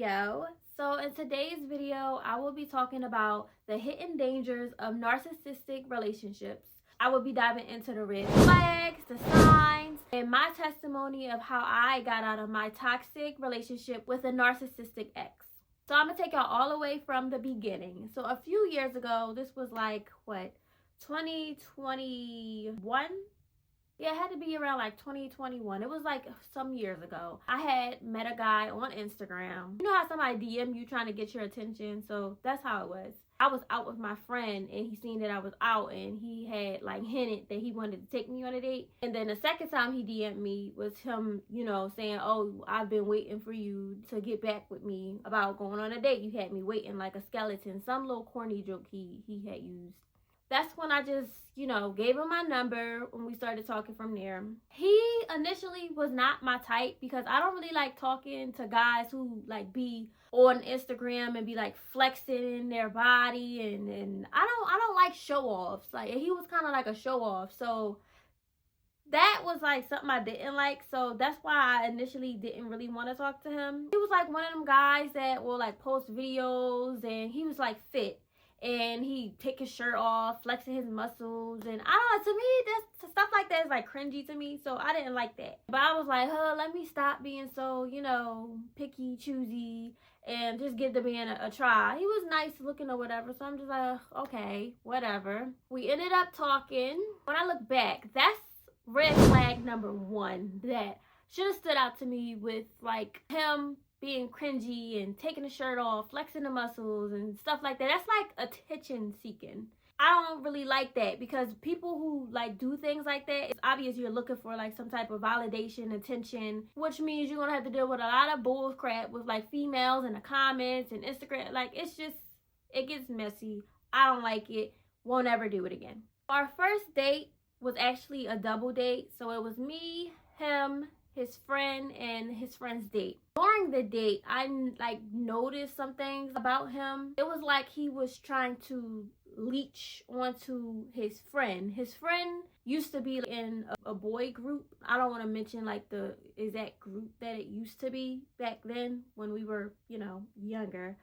video. So in today's video, I will be talking about the hidden dangers of narcissistic relationships. I will be diving into the red flags, the signs, and my testimony of how I got out of my toxic relationship with a narcissistic ex. So I'm gonna take y'all all the way from the beginning. So a few years ago, this was like, 2021? Yeah, it had to be around like 2021. It was like some years ago. I had met a guy on Instagram. You know how somebody DM you trying to get your attention? So that's how it was. I was out with my friend and he seen that I was out and he had like hinted that he wanted to take me on a date. And then the second time he DM'd me was him, saying, "Oh, I've been waiting for you to get back with me about going on a date. You had me waiting like a skeleton." Some little corny joke he had used. That's when I just, gave him my number and we started talking from there. He initially was not my type because I don't really like talking to guys who like be on Instagram and be like flexing their body and I don't like show offs. Like he was kind of like a show off. So that was like something I didn't like. So that's why I initially didn't really want to talk to him. He was like one of them guys that will like post videos and he was like fit. And he take his shirt off, flexing his muscles. And I don't know, to me, that's stuff like that is like cringy to me. So I didn't like that. But I was like, let me stop being so, picky, choosy. And just give the man a try. He was nice looking or whatever. So I'm just like, okay, whatever. We ended up talking. When I look back, that's red flag number one that should have stood out to me with like him being cringy and taking the shirt off, flexing the muscles and stuff like that. That's like attention seeking. I don't really like that because people who like do things like that, it's obvious you're looking for like some type of validation, attention, which means you're gonna have to deal with a lot of bull crap with like females in the comments and Instagram. Like it gets messy. I don't like it. Won't ever do it again. Our first date was actually a double date. So it was me, him, his friend, and his friend's date. During the date, I like noticed some things about him. It was like he was trying to leech onto his friend. His friend used to be in a boy group. I don't want to mention like the exact group that it used to be back then when we were, younger.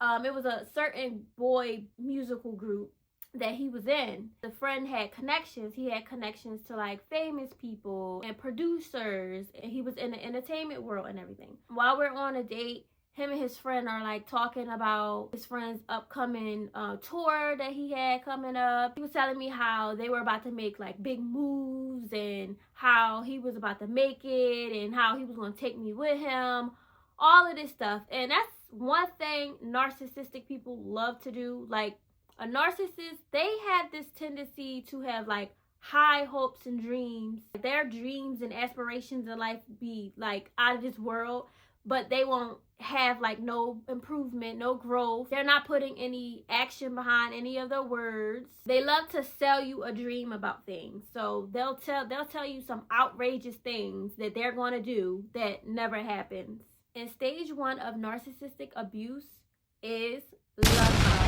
It was a certain boy musical group that he was in. The friend had connections. He had connections to like famous people and producers, and he was in the entertainment world and everything. While we're on a date, him and his friend are like talking about his friend's upcoming tour that he had coming up. He was telling me how they were about to make like big moves and how he was about to make it and how he was going to take me with him, all of this stuff. And that's one thing narcissistic people love to do. Like a narcissist, they have this tendency to have like high hopes and dreams. Their dreams and aspirations in life be like out of this world, but they won't have like no improvement, no growth. They're not putting any action behind any of their words. They love to sell you a dream about things. So they'll tell you some outrageous things that they're going to do that never happens. And stage 1 of narcissistic abuse is love bombing.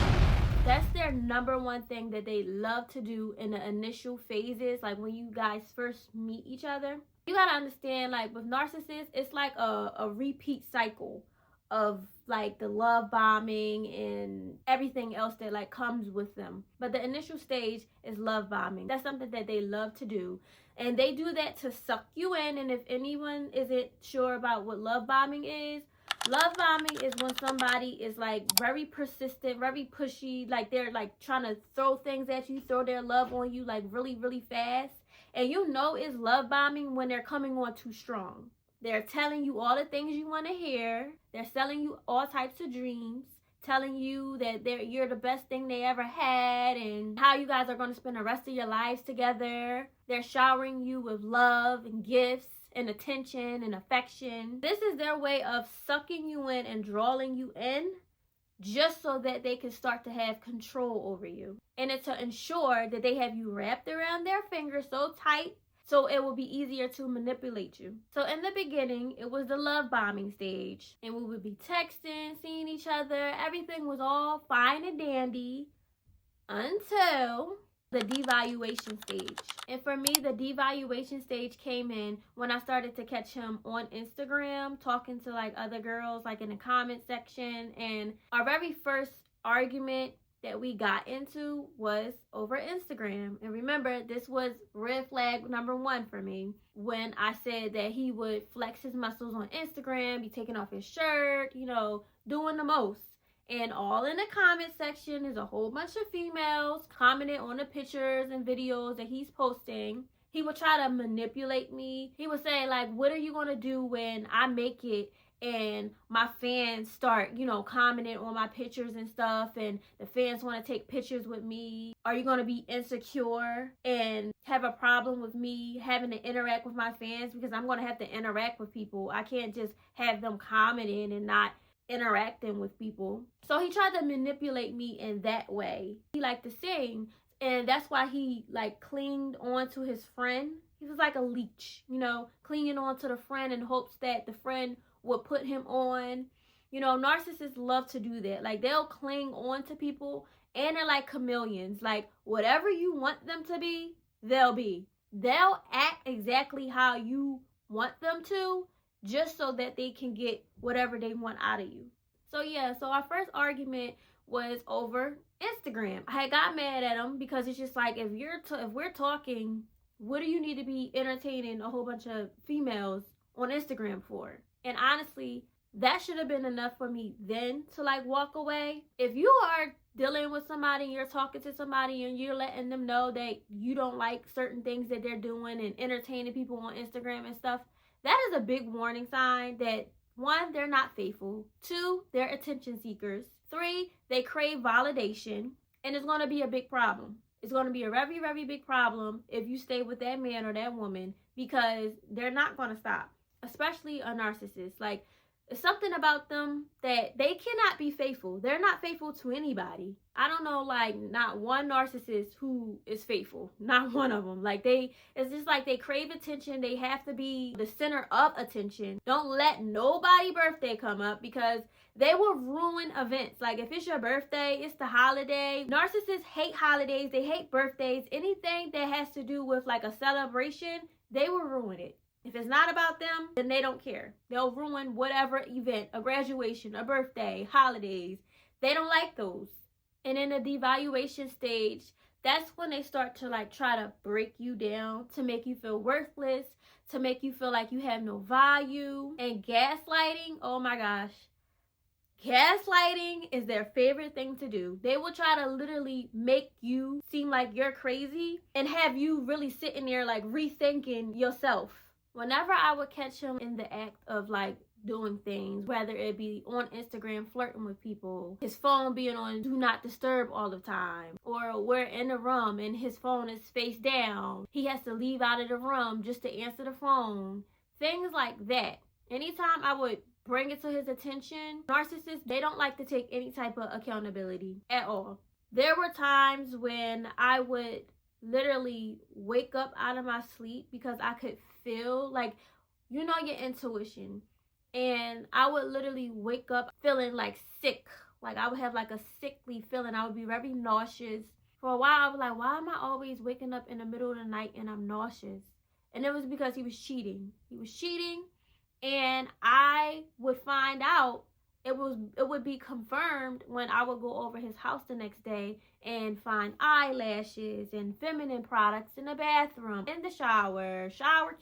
That's their number one thing that they love to do in the initial phases, like when you guys first meet each other. You gotta understand, like with narcissists, it's like a repeat cycle of like the love bombing and everything else that like comes with them. But the initial stage is love bombing. That's something that they love to do. And they do that to suck you in. And if anyone isn't sure about what love bombing is, love bombing is when somebody is like very persistent, very pushy, like they're like trying to throw things at you, throw their love on you like really, really fast. And it's love bombing when they're coming on too strong. They're telling you all the things you want to hear. They're selling you all types of dreams, telling you that you're the best thing they ever had and how you guys are going to spend the rest of your lives together. They're showering you with love and gifts and attention and affection. This is their way of sucking you in and drawing you in just so that they can start to have control over you. And it's to ensure that they have you wrapped around their finger so tight so it will be easier to manipulate you. So in the beginning, it was the love bombing stage. And we would be texting, seeing each other. Everything was all fine and dandy until the devaluation stage. And for me, the devaluation stage came in when I started to catch him on Instagram talking to like other girls, like in the comment section. And our very first argument that we got into was over Instagram. And remember, this was red flag number 1 for me when I said that he would flex his muscles on Instagram, be taking off his shirt, you know, doing the most. And all in the comment section is a whole bunch of females commenting on the pictures and videos that he's posting. He would try to manipulate me. He would say, like, what are you going to do when I make it and my fans start, you know, commenting on my pictures and stuff, and the fans want to take pictures with me? Are you going to be insecure and have a problem with me having to interact with my fans? Because I'm going to have to interact with people. I can't just have them commenting and not interacting with people. So he tried to manipulate me in that way. He liked to sing, and that's why he like clinged on to his friend. He was like a leech, you know, clinging on to the friend in hopes that the friend would put him on. You know, narcissists love to do that. Like, they'll cling on to people, and they're like chameleons. Like, whatever you want them to be, they'll be. They'll act exactly how you want them to, just so that they can get whatever they want out of you. So yeah, so our first argument was over Instagram. I had got mad at him because it's just like, if we're talking, what do you need to be entertaining a whole bunch of females on Instagram for? And honestly, that should have been enough for me then to like walk away. If you are dealing with somebody and you're talking to somebody and you're letting them know that you don't like certain things that they're doing and entertaining people on Instagram and stuff, that is a big warning sign that 1, they're not faithful. 2, they're attention seekers. 3, they crave validation. And it's going to be a big problem. It's going to be a very, very big problem if you stay with that man or that woman, because they're not going to stop. Especially a narcissist. Like, it's something about them that they cannot be faithful. They're not faithful to anybody. I don't know, like, not one narcissist who is faithful. Not one of them. Like, it's just like they crave attention. They have to be the center of attention. Don't let nobody's birthday come up, because they will ruin events. Like, if it's your birthday, it's the holiday. Narcissists hate holidays. They hate birthdays. Anything that has to do with, like, a celebration, they will ruin it. If it's not about them, then they don't care. They'll ruin whatever event, a graduation, a birthday, holidays. They don't like those. And in the devaluation stage, that's when they start to like try to break you down, to make you feel worthless, to make you feel like you have no value. And gaslighting, oh my gosh. Gaslighting is their favorite thing to do. They will try to literally make you seem like you're crazy and have you really sitting there like rethinking yourself. Whenever I would catch him in the act of like doing things, whether it be on Instagram flirting with people, his phone being on do not disturb all the time, or we're in a room and his phone is face down, he has to leave out of the room just to answer the phone, things like that. Anytime I would bring it to his attention, narcissists, they don't like to take any type of accountability at all. There were times when I would literally wake up out of my sleep because I could feel like, you know, your intuition, and I would literally wake up feeling like sick. Like, I would have like a sickly feeling. I would be very nauseous. For a while I was like, why am I always waking up in the middle of the night and I'm nauseous? And it was because he was cheating. And I would find out, it would be confirmed when I would go over his house the next day and find eyelashes and feminine products in the bathroom, in the shower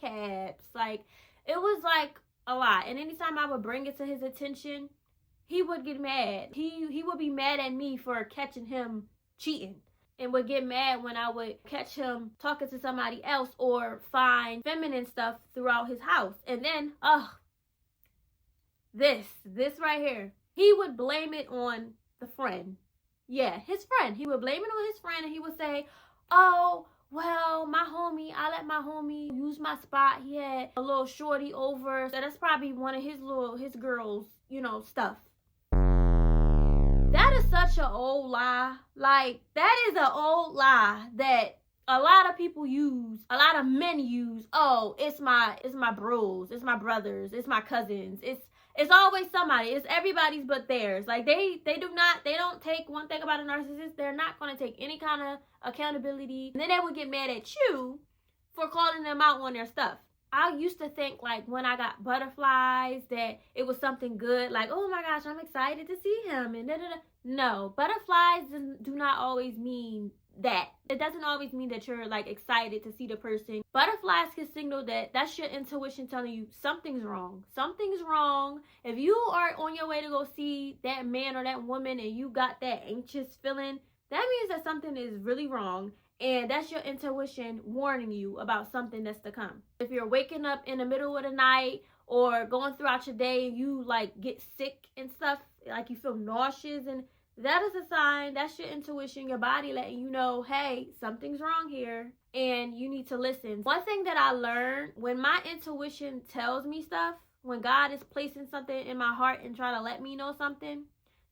caps. Like, it was like a lot. And anytime I would bring it to his attention, he would get mad. He would be mad at me for catching him cheating, and would get mad when I would catch him talking to somebody else or find feminine stuff throughout his house. And then, this right here, he would blame it on the friend. Yeah, his friend. He would blame it on his friend, and he would say, oh, well, I let my homie use my spot. He had a little shorty over, so that's probably one of his girls, you know, stuff. That is such an old lie. Like, that is an old lie that a lot of people use, a lot of men use. Oh, it's my bros, it's my brothers, it's my cousins, It's always somebody. It's everybody's but theirs. Like they don't take one thing about a narcissist. They're not going to take any kind of accountability. And then they would get mad at you for calling them out on their stuff. I used to think like when I got butterflies that it was something good. Like, oh my gosh, I'm excited to see him. And da-da-da. No, butterflies do not always mean that. It doesn't always mean that you're like excited to see the person. Butterflies can signal that that's your intuition telling you something's wrong. Something's wrong. If you are on your way to go see that man or that woman and you got that anxious feeling, that means that something is really wrong. And that's your intuition warning you about something that's to come. If you're waking up in the middle of the night or going throughout your day and you like get sick and stuff, like you feel nauseous, and that is a sign. That's your intuition, your body letting you know, hey, something's wrong here and you need to listen. One thing that I learned, when my intuition tells me stuff, when God is placing something in my heart and trying to let me know something,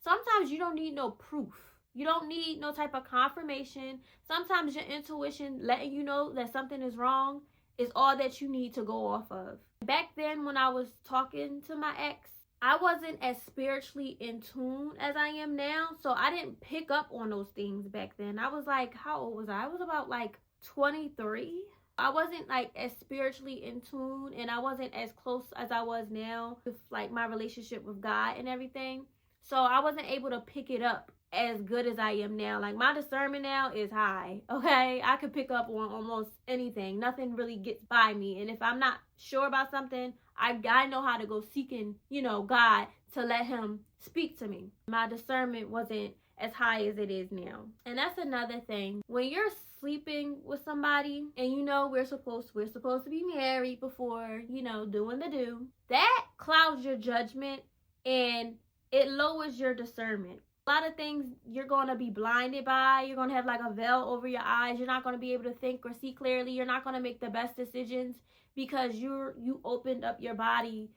sometimes you don't need no proof. You don't need no type of confirmation. Sometimes your intuition letting you know that something is wrong is all that you need to go off of. Back then when I was talking to my ex, I wasn't as spiritually in tune as I am now. So I didn't pick up on those things back then. I was like, how old was I? I was about like 23. I wasn't like as spiritually in tune and I wasn't as close as I was now with like my relationship with God and everything. So I wasn't able to pick it up as good as I am now. Like my discernment now is high, okay? I could pick up on almost anything. Nothing really gets by me. And if I'm not sure about something, I know how to go seeking, God to let him speak to me. My discernment wasn't as high as it is now. And that's another thing. When you're sleeping with somebody and we're supposed to be married before, doing the do, that clouds your judgment and it lowers your discernment. A lot of things you're going to be blinded by. You're going to have like a veil over your eyes. You're not going to be able to think or see clearly. You're not going to make the best decisions because you opened up your body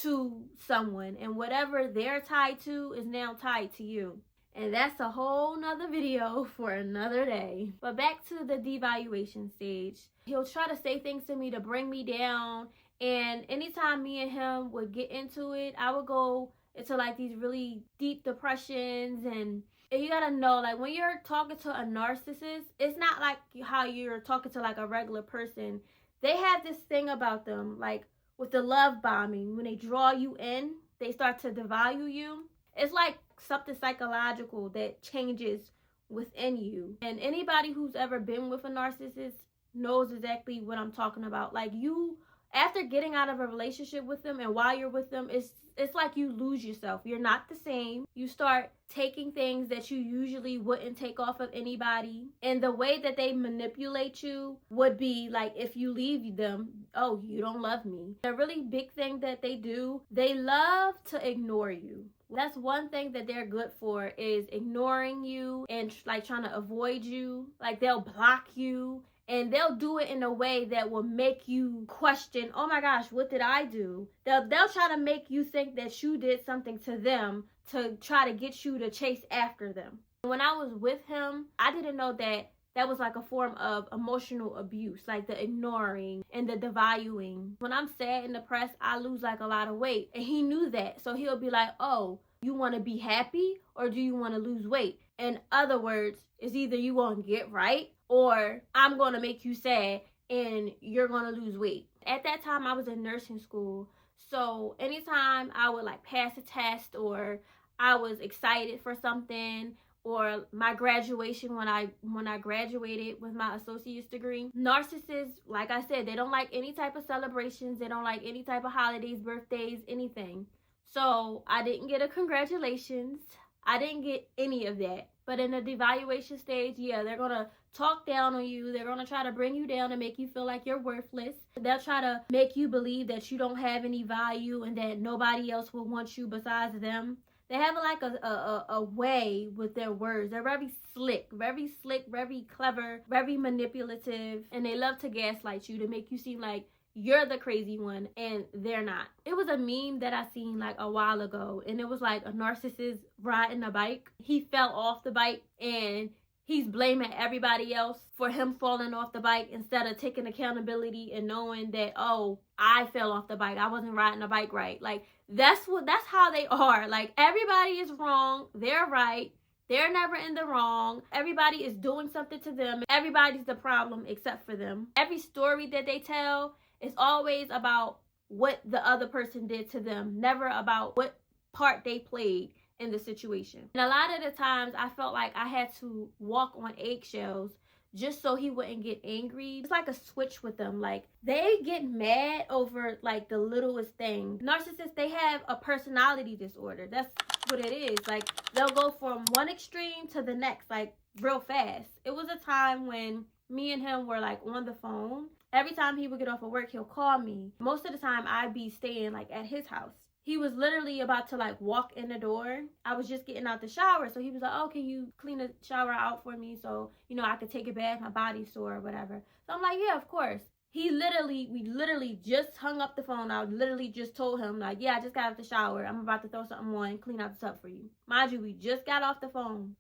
to someone, and whatever they're tied to is now tied to you. And that's a whole nother video for another day. But back to the devaluation stage. He'll try to say things to me to bring me down. And anytime me and him would get into it, I would go into like these really deep depressions. And you gotta know, like when you're talking to a narcissist, it's not like how you're talking to like a regular person. They have this thing about them, like with the love bombing, when they draw you in, they start to devalue you. It's like something psychological that changes within you. And anybody who's ever been with a narcissist knows exactly what I'm talking about. Like you, after getting out of a relationship with them and while you're with them, it's like you lose yourself. You're not the same. You start taking things that you usually wouldn't take off of anybody. And the way that they manipulate you would be like, if you leave them, oh, you don't love me. A really big thing that they do, they love to ignore you. That's one thing that they're good for, is ignoring you and like trying to avoid you. Like they'll block you. And they'll do it in a way that will make you question, oh my gosh, what did I do? They'll try to make you think that you did something to them to try to get you to chase after them. When I was with him, I didn't know that that was like a form of emotional abuse, like the ignoring and the devaluing. When I'm sad and depressed, I lose like a lot of weight. And he knew that. So he'll be like, oh, you want to be happy or do you want to lose weight? In other words, it's either you want to get right or I'm going to make you sad and you're going to lose weight. At that time, I was in nursing school. So anytime I would like pass a test or I was excited for something, or my graduation when I graduated with my associate's degree, narcissists, like I said, they don't like any type of celebrations. They don't like any type of holidays, birthdays, anything. So I didn't get a congratulations. I didn't get any of that. But in the devaluation stage, yeah, they're going to talk down on you. They're going to try to bring you down and make you feel like you're worthless. They'll try to make you believe that you don't have any value and that nobody else will want you besides them. They have like a way with their words. They're very slick, very clever, very manipulative. And they love to gaslight you to make you seem like you're the crazy one and they're not. It was a meme that I seen like a while ago, and it was like a narcissist riding a bike. He fell off the bike and he's blaming everybody else for him falling off the bike instead of taking accountability and knowing that, oh, I fell off the bike, I wasn't riding the bike right. Like, that's how they are. Like, everybody is wrong, they're right, they're never in the wrong. Everybody is doing something to them. Everybody's the problem except for them. Every story that they tell is always about what the other person did to them, never about what part they played in the situation. And a lot of the times I felt like I had to walk on eggshells just so he wouldn't get angry. It's like a switch with them. Like, they get mad over like the littlest thing. Narcissists, they have a personality disorder. That's what it is. Like, they'll go from one extreme to the next, like, real fast. It was a time when me and him were like on the phone. Every time he would get off of work, he'll call me. Most of the time I'd be staying like at his house. He was literally about to like walk in the door. I was just getting out the shower. So he was like, oh, can you clean the shower out for me so, you know, I could take a bath, my body's sore or whatever. So I'm like, yeah, of course. We literally just hung up the phone. I literally just told him, like, yeah, I just got out the shower. I'm about to throw something on and clean out the tub for you. Mind you, we just got off the phone.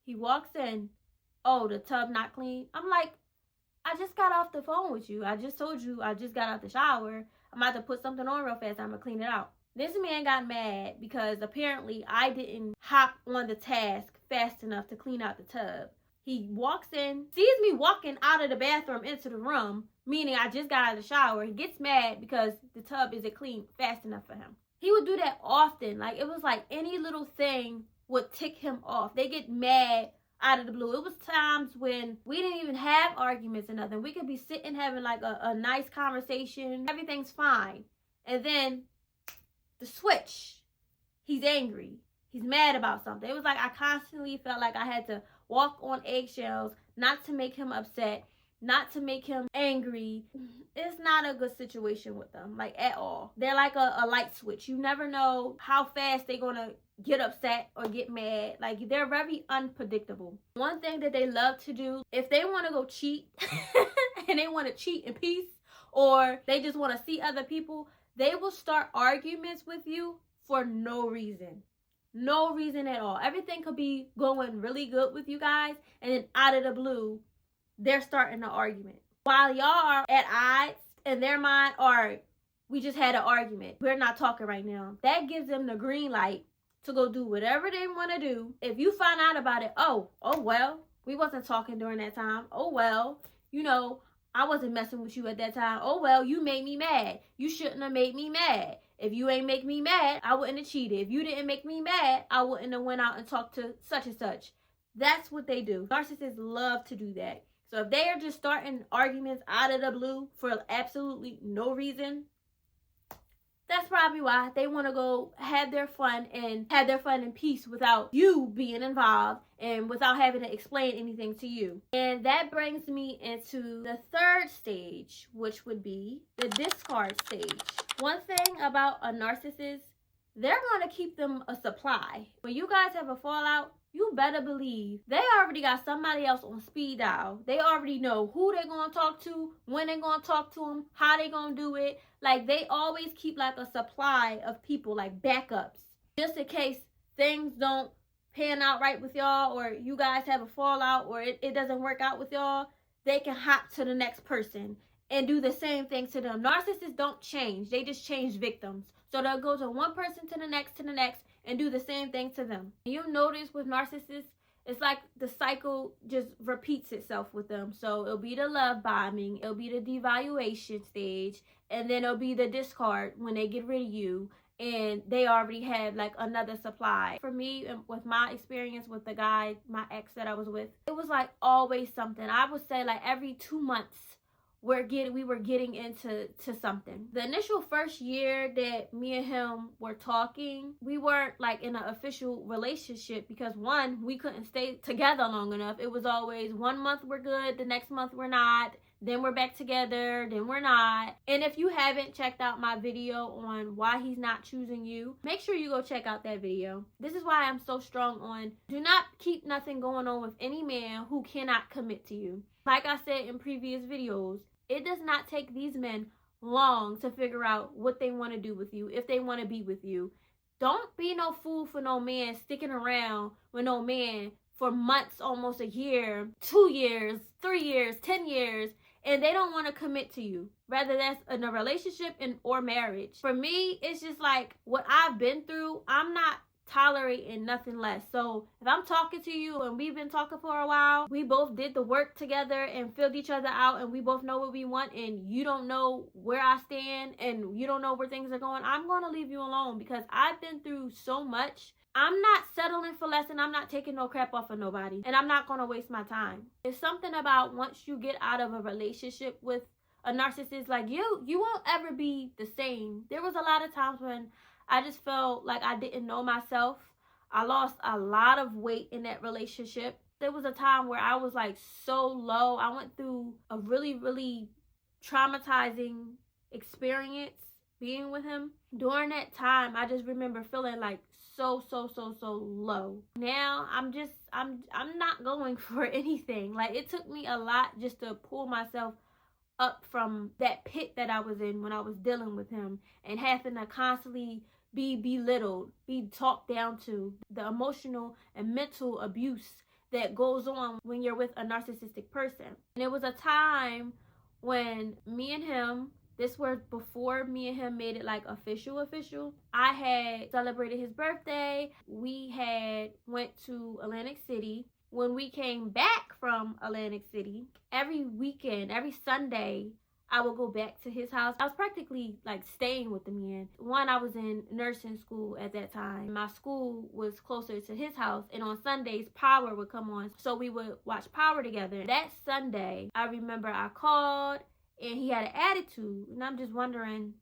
He walks in. Oh, the tub not clean? I'm like, I just got off the phone with you. I just told you I just got out the shower. I'm about to put something on real fast. I'm going to clean it out. This man got mad because apparently I didn't hop on the task fast enough to clean out the tub. He walks in, sees me walking out of the bathroom into the room, meaning I just got out of the shower. He gets mad because the tub isn't clean fast enough for him. He would do that often. Like, it was like any little thing would tick him off. They get mad out of the blue. It was times when we didn't even have arguments or nothing. We could be sitting having like a nice conversation. Everything's fine. And then the switch. He's angry. He's mad about something. It was like I constantly felt like I had to walk on eggshells, not to make him upset, not to make him angry. It's not a good situation with them, like, at all. They're like a light switch. You never know how fast they're gonna get upset or get mad. Like, they're very unpredictable. One thing that they love to do, if they want to go cheat and they want to cheat in peace, or they just want to see other people, they will start arguments with you for no reason. No reason at all. Everything could be going really good with you guys, and then out of the blue, they're starting an argument. While y'all are at odds in their mind, or we just had an argument, we're not talking right now. That gives them the green light to go do whatever they want to do. If you find out about it, oh well, we wasn't talking during that time. Oh well, you know, I wasn't messing with you at that time. Oh well, you made me mad. You shouldn't have made me mad. If you ain't make me mad, I wouldn't have cheated. If you didn't make me mad, I wouldn't have went out and talked to such and such. That's what they do. Narcissists love to do that. So if they are just starting arguments out of the blue for absolutely no reason, that's probably why they want to go have their fun in peace without you being involved and without having to explain anything to you. And that brings me into the third stage, which would be the discard stage. One thing about a narcissist, they're going to keep them a supply. When you guys have a fallout, you better believe they already got somebody else on speed dial. They already know who they're going to talk to, when they're going to talk to them, how they're going to do it. Like, they always keep like a supply of people, like backups, just in case things don't pan out right with y'all, or you guys have a fallout, or it doesn't work out with y'all. They can hop to the next person and do the same thing to them. Narcissists don't change. They just change victims. So they'll go to one person to the next, and do the same thing to them. You'll notice with narcissists, it's like the cycle just repeats itself with them. So it'll be the love bombing, it'll be the devaluation stage, and then it'll be the discard when they get rid of you and they already have like another supply. For me, with my experience with the guy, my ex that I was with, it was like always something. I would say like every 2 months, we were getting into something. The initial first year that me and him were talking, we weren't like in an official relationship because, one, we couldn't stay together long enough. It was always 1 month we're good, the next month we're not, then we're back together, then we're not. And if you haven't checked out my video on why he's not choosing you, make sure you go check out that video. This is why I'm so strong on do not keep nothing going on with any man who cannot commit to you. Like I said in previous videos, it does not take these men long to figure out what they want to do with you, if they want to be with you. Don't be no fool for no man sticking around with no man for months, almost a year, 2 years, 3 years, 10 years, and they don't want to commit to you, whether that's in a relationship or marriage. For me, it's just like what I've been through, I'm not tolerating nothing less. So if I'm talking to you and we've been talking for a while, we both did the work together and filled each other out, and we both know what we want, and you don't know where I stand and you don't know where things are going, I'm going to leave you alone, because I've been through so much. I'm not settling for less, and I'm not taking no crap off of nobody, and I'm not going to waste my time. It's something about once you get out of a relationship with a narcissist, like you won't ever be the same. There was a lot of times when I just felt like I didn't know myself. I lost a lot of weight in that relationship. There was a time where I was like so low. I went through a really, really traumatizing experience being with him. During that time, I just remember feeling like so low. Now I'm not going for anything. Like, it took me a lot just to pull myself up from that pit that I was in when I was dealing with him, and having to constantly be belittled, be talked down to, the emotional and mental abuse that goes on when you're with a narcissistic person. And it was a time when me and him, this was before me and him made it like official. I had celebrated his birthday. We had went to Atlantic City. When we came back from Atlantic City, every weekend, every Sunday, I would go back to his house. I was practically like staying with the man. One, I was in nursing school at that time. My school was closer to his house, and on Sundays, Power would come on, so we would watch Power together. That Sunday, I remember I called, and he had an attitude, and I'm just wondering,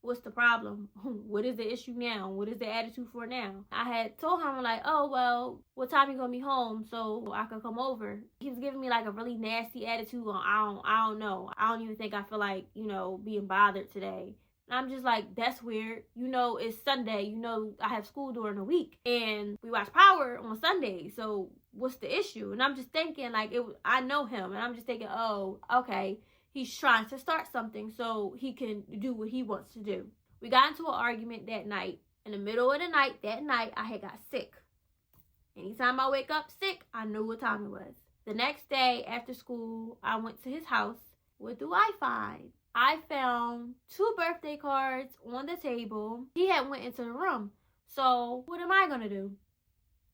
what's the problem? What is the issue now? What is the attitude for now? I had told him, like, oh, well, what time you gonna be home so I could come over? He was giving me like a really nasty attitude on, I don't know. I don't even think I feel like, being bothered today. And I'm just like, that's weird. It's Sunday. I have school during the week, and we watch Power on Sunday. So what's the issue? And I'm just thinking, like, I know him, and I'm just thinking, oh, okay, he's trying to start something so he can do what he wants to do. We got into an argument that night. In the middle of the night, that night, I had got sick. Anytime I wake up sick, I knew what time it was. The next day after school, I went to his house. What do I find? I found 2 birthday cards on the table. He had went into the room. So what am I going to do?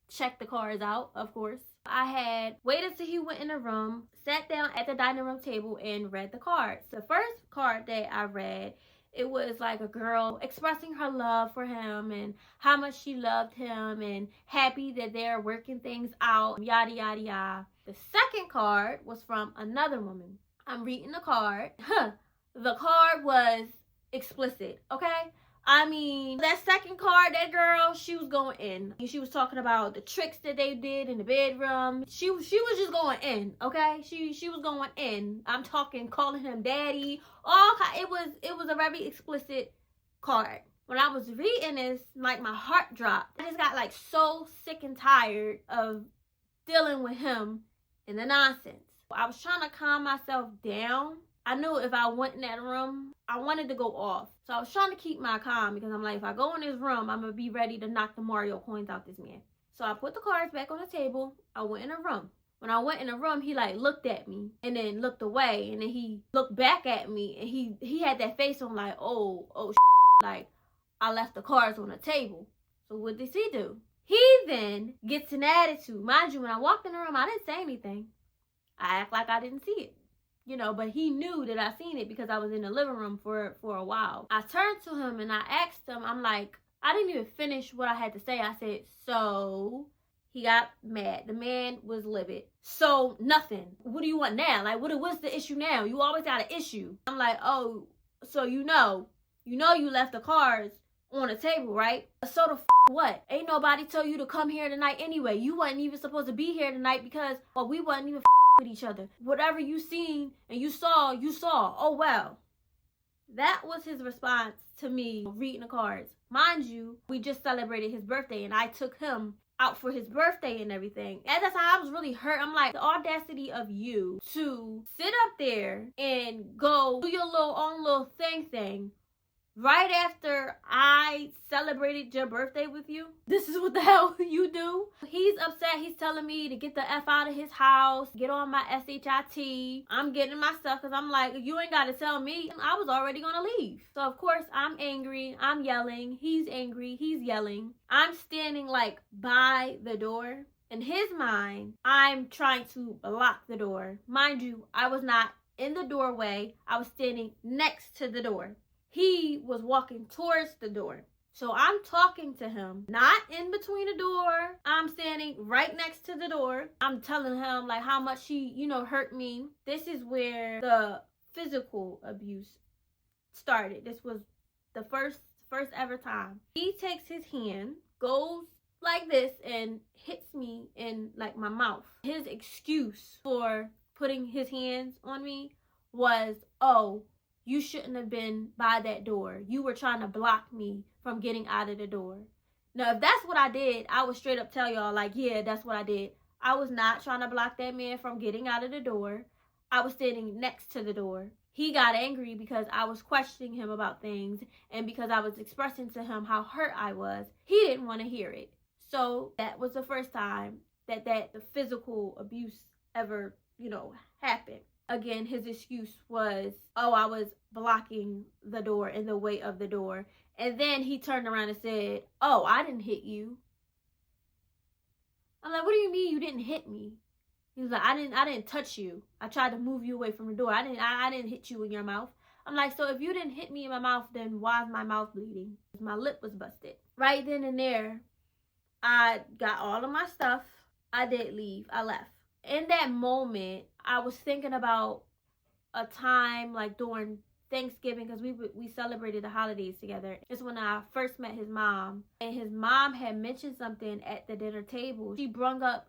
Check the cards out, of course. I had waited till he went in the room, sat down at the dining room table, and read the cards. The first card that I read, it was like a girl expressing her love for him and how much she loved him and happy that they're working things out, yada, yada, yada. The second card was from another woman. I'm reading the card. The card was explicit, okay? I mean, that second card, that girl, she was going in. She was talking about the tricks that they did in the bedroom. She was just going in, okay? She was going in. I'm talking, calling him daddy. It was a very explicit card. When I was reading this, like, my heart dropped. I just got like so sick and tired of dealing with him and the nonsense. I was trying to calm myself down. I knew if I went in that room, I wanted to go off. So I was trying to keep my calm, because I'm like, if I go in this room, I'm going to be ready to knock the Mario coins out this man. So I put the cards back on the table. I went in the room. When I went in the room, he like looked at me and then looked away. And then he looked back at me, and he had that face on like, oh, like, I left the cards on the table. So what does he do? He then gets an attitude. Mind you, when I walked in the room, I didn't say anything. I act like I didn't see it. But he knew that I seen it because I was in the living room for a while. I turned to him and I asked him, I'm like, I didn't even finish what I had to say. I said, so he got mad. The man was livid. So nothing. What do you want now? Like, what's the issue now? You always got an issue. I'm like, oh, so you left the cards on the table, right? So the what? Ain't nobody tell you to come here tonight anyway. You wasn't even supposed to be here tonight because we wasn't even with each other. Whatever you seen and you saw. Oh well. That was his response to me reading the cards. Mind you, we just celebrated his birthday and I took him out for his birthday and everything. At that time, I was really hurt. I'm like, the audacity of you to sit up there and go do your own little thing right after I celebrated your birthday with you? This is what the hell you do? He's upset. He's telling me to get the F out of his house, get on my SHIT. I'm getting my stuff because I'm like, you ain't got to tell me. I was already going to leave. So, of course, I'm angry. I'm yelling. He's angry. He's yelling. I'm standing like by the door. In his mind, I'm trying to block the door. Mind you, I was not in the doorway. I was standing next to the door. He was walking towards the door. So I'm talking to him, not in between the door. I'm standing right next to the door. I'm telling him like how much he, hurt me. This is where the physical abuse started. This was the first ever time. He takes his hand, goes like this and hits me in like my mouth. His excuse for putting his hands on me was, oh, you shouldn't have been by that door. You were trying to block me from getting out of the door. Now, if that's what I did, I would straight up tell y'all, like, yeah, that's what I did. I was not trying to block that man from getting out of the door. I was standing next to the door. He got angry because I was questioning him about things and because I was expressing to him how hurt I was. He didn't want to hear it. So that was the first time that the physical abuse ever, happened. Again, his excuse was, oh, I was blocking the door, in the way of the door. And then he turned around and said, oh, I didn't hit you. I'm like, what do you mean you didn't hit me? He was like, I didn't touch you. I tried to move you away from the door. I didn't hit you in your mouth. I'm like, so if you didn't hit me in my mouth, then why is my mouth bleeding? My lip was busted. Right then and there, I got all of my stuff. I did leave. I left. In that moment, I was thinking about a time like during Thanksgiving, because we celebrated the holidays together. It's when I first met his mom, and his mom had mentioned something at the dinner table. She brung up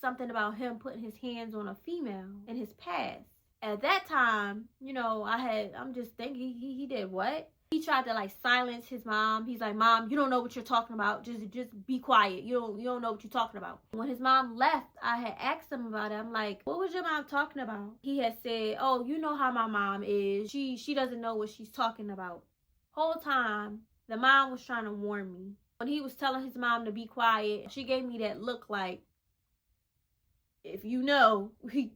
something about him putting his hands on a female in his past. At that time, I'm just thinking, he did what? He tried to like silence his mom. He's like, Mom, you don't know what you're talking about. Just be quiet. You don't know what you're talking about. When his mom left, I had asked him about it. I'm like, what was your mom talking about? He had said, oh, you know how my mom is. She doesn't know what she's talking about. Whole time, the mom was trying to warn me. When he was telling his mom to be quiet, she gave me that look like, if you know,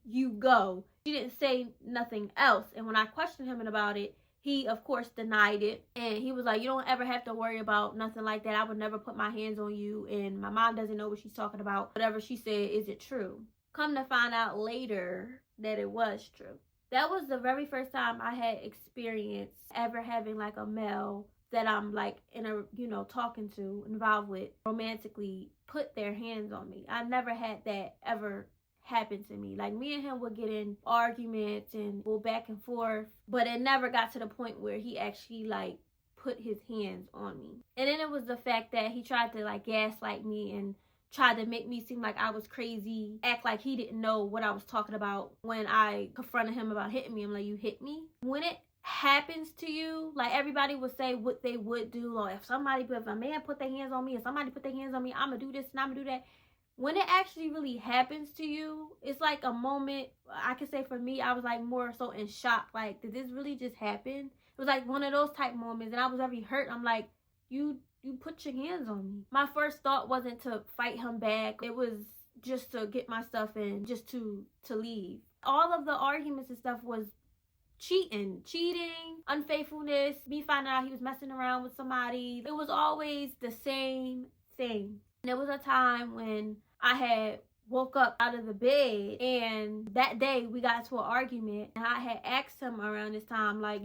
you go. She didn't say nothing else. And when I questioned him about it, he, of course, denied it. And he was like, you don't ever have to worry about nothing like that. I would never put my hands on you. And my mom doesn't know what she's talking about. Whatever she said, is it true? Come to find out later that it was true. That was the very first time I had experienced ever having like a male that I'm like in a, talking to, involved with, romantically put their hands on me. I never had that ever happened to me. Like, me and him would get in arguments and go back and forth, but it never got to the point where he actually like put his hands on me. And then it was the fact that he tried to like gaslight me and tried to make me seem like I was crazy, act like he didn't know what I was talking about. When I confronted him about hitting me, I'm like, you hit me? When it happens to you, like, everybody would say what they would do, or if a man put their hands on me, or somebody put their hands on me, I'm gonna do this and I'm gonna do that. When it actually really happens to you, it's like a moment. I can say for me, I was like more so in shock. Like, did this really just happen? It was like one of those type moments, and I was very hurt. I'm like, you put your hands on me. My first thought wasn't to fight him back. It was just to get my stuff in, just to leave. All of the arguments and stuff was cheating, unfaithfulness, me finding out he was messing around with somebody. It was always the same thing. There was a time when I had woke up out of the bed, and that day we got into an argument, and I had asked him around this time, like,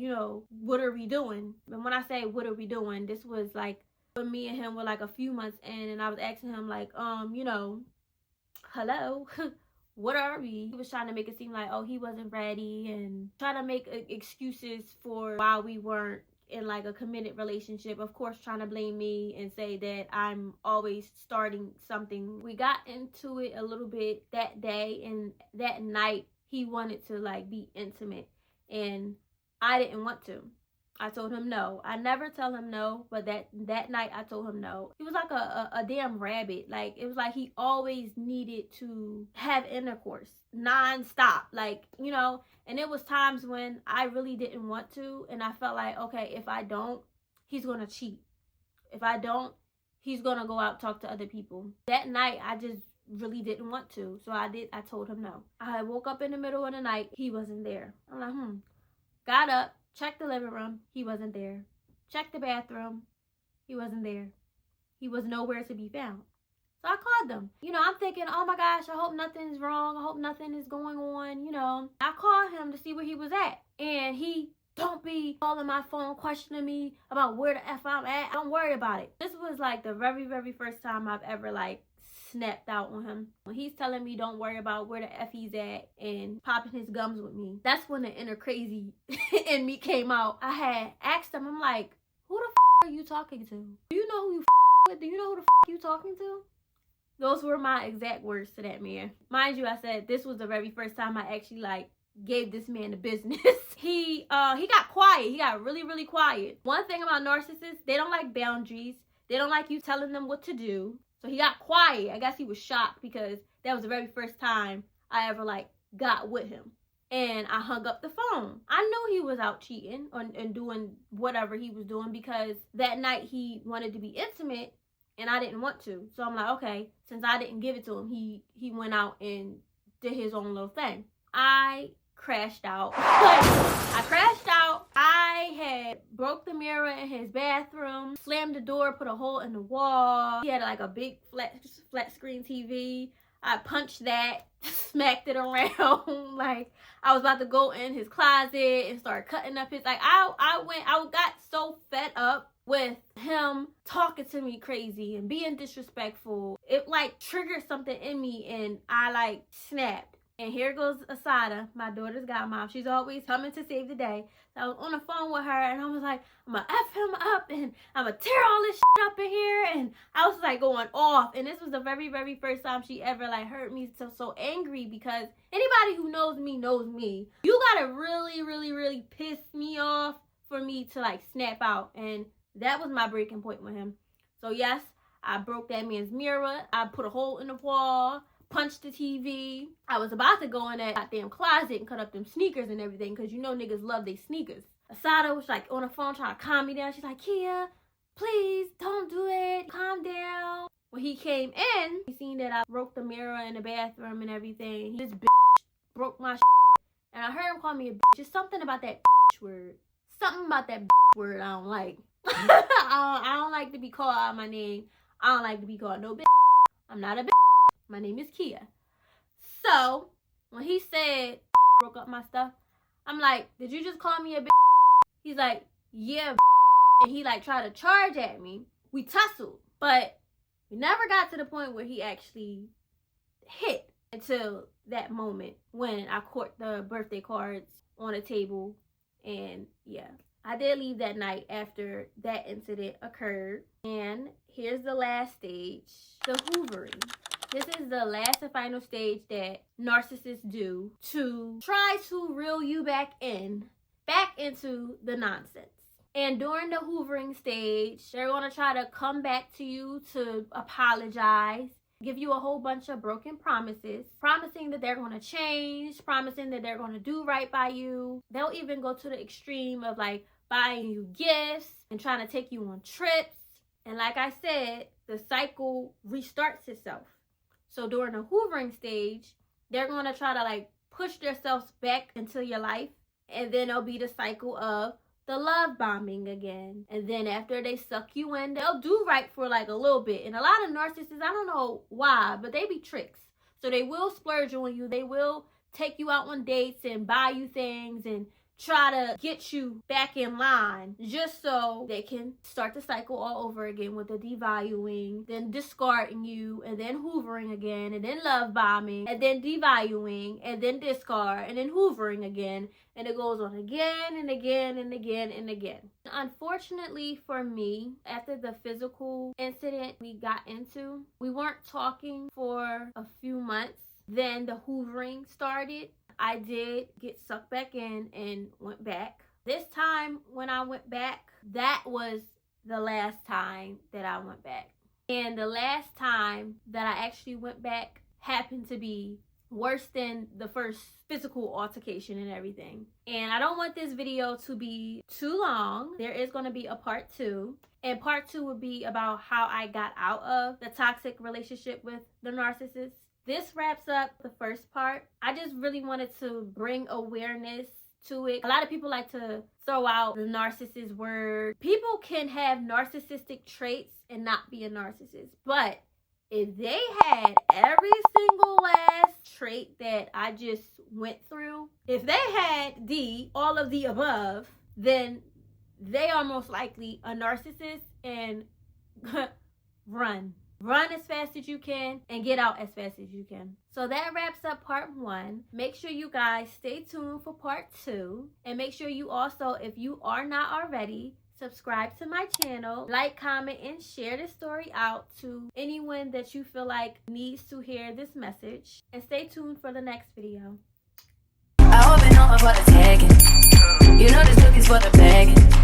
what are we doing? And when I say what are we doing, this was like when me and him were like a few months in, and I was asking him like, hello, what are we? He was trying to make it seem like, oh, he wasn't ready, and trying to make excuses for why we weren't in like a committed relationship, of course trying to blame me and say that I'm always starting something. We got into it a little bit that day, and that night he wanted to like be intimate, and I didn't want to. I told him no. I never tell him no, but that night I told him no. He was like a damn rabbit. Like, it was like he always needed to have intercourse non-stop, like, and it was times when I really didn't want to, and I felt like, okay, if I don't, he's going to cheat. If I don't, he's going to go out and talk to other people. That night, I just really didn't want to. So I told him no. I woke up in the middle of the night. He wasn't there. I'm like, Got up, checked the living room. He wasn't there. Checked the bathroom. He wasn't there. He was nowhere to be found. So I called them. You know, I'm thinking, oh my gosh, I hope nothing's wrong. I hope nothing is going on, you know. I called him to see where he was at. And he don't be calling my phone, questioning me about where the F I'm at. Don't worry about it. This was like the very, very first time I've ever like snapped out on him. When he's telling me don't worry about where the F he's at and popping his gums with me, that's when the inner crazy in me came out. I had asked him, I'm like, who the f are you talking to? Do you know who you with? Do you know who the f you talking to? Those were my exact words to that man. Mind you, I said this was the very first time I actually like gave this man the business. He got quiet. He got really, really quiet. One thing about narcissists, they don't like boundaries. They don't like you telling them what to do. So he got quiet. I guess he was shocked because that was the very first time I ever like got with him. And I hung up the phone. I knew he was out cheating and doing whatever he was doing because that night he wanted to be intimate and I didn't want to. So I'm like, okay, since I didn't give it to him, he went out and did his own little thing. I crashed out. I crashed out. I had broke the mirror in his bathroom, slammed the door, put a hole in the wall. He had like a big flat screen TV. I punched that, smacked it around. Like I was about to go in his closet and start cutting up his, like I got so fed up with him talking to me crazy and being disrespectful. It like triggered something in me and I like snapped. And here goes Asada, my daughter's godmom. She's always coming to save the day. So I was on the phone with her and I was like, I'm gonna F him up and I'm gonna tear all this shit up in here. And I was like going off. And this was the very, very first time she ever like heard me so angry because anybody who knows me knows me. You gotta really, really, really piss me off for me to like snap out. And that was my breaking point with him. So yes, I broke that man's mirror. I put a hole in the wall. Punched the TV. I was about to go in that goddamn closet and cut up them sneakers and everything because you know niggas love they sneakers. Asada was like on the phone trying to calm me down. She's like, Kia, please don't do it. Calm down. When he came in, he seen that I broke the mirror in the bathroom and everything. This bitch broke my shit. And I heard him call me a bitch. Just something about that bitch word. Something about that bitch word I don't like. I don't like to be called out my name. I don't like to be called no bitch. I'm not a bitch. My name is Kia. So, when he said, broke up my stuff, I'm like, did you just call me a bitch? He's like, yeah, and he like tried to charge at me. We tussled, but we never got to the point where he actually hit until that moment when I caught the birthday cards on a table. And yeah, I did leave that night after that incident occurred. And here's the last stage, the hoovering. This is the last and final stage that narcissists do to try to reel you back into the nonsense. And during the hoovering stage, they're going to try to come back to you to apologize, give you a whole bunch of broken promises, promising that they're going to change, promising that they're going to do right by you. They'll even go to the extreme of like buying you gifts and trying to take you on trips. And like I said, the cycle restarts itself. So during the hoovering stage, they're going to try to like push themselves back into your life. And then it'll be the cycle of the love bombing again. And then after they suck you in, they'll do right for like a little bit. And a lot of narcissists, I don't know why, but they be tricks. So they will splurge on you. They will take you out on dates and buy you things and try to get you back in line just so they can start the cycle all over again with the devaluing, then discarding you, and then hoovering again, and then love bombing, and then devaluing, and then discard, and then hoovering again. And it goes on again and again and again and again. Unfortunately for me, after the physical incident we got into, we weren't talking for a few months. Then the hoovering started. I did get sucked back in and went back. This time when I went back, that was the last time that I went back. And the last time that I actually went back happened to be worse than the first physical altercation and everything. And I don't want this video to be too long. There is going to be a part 2. And part 2 would be about how I got out of the toxic relationship with the narcissist. This wraps up the first part. I just really wanted to bring awareness to it. A lot of people like to throw out the narcissist word. People can have narcissistic traits and not be a narcissist. But if they had every single last trait that I just went through, if they had all of the above, then they are most likely a narcissist, and run. Run as fast as you can and get out as fast as you can. So that wraps up part 1. Make sure you guys stay tuned for part 2. And make sure you also, if you are not already, subscribe to my channel, like, comment, and share this story out to anyone that you feel like needs to hear this message. And stay tuned for the next video. I hope you know about the tagging. You know this cookie's for the bagging.